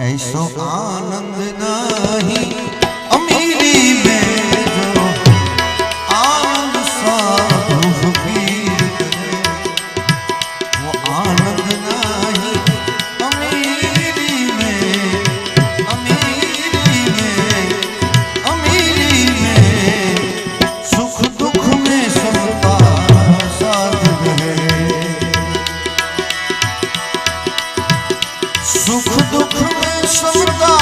ऐसो आनंद नहीं अमीरी में जो आनंद साधु फकीर करे, वो आनंद नहीं अमीरी में, अमीरी में, अमीरी में। सुख दुख में सबका साथ रहे, सुख दुख में सबका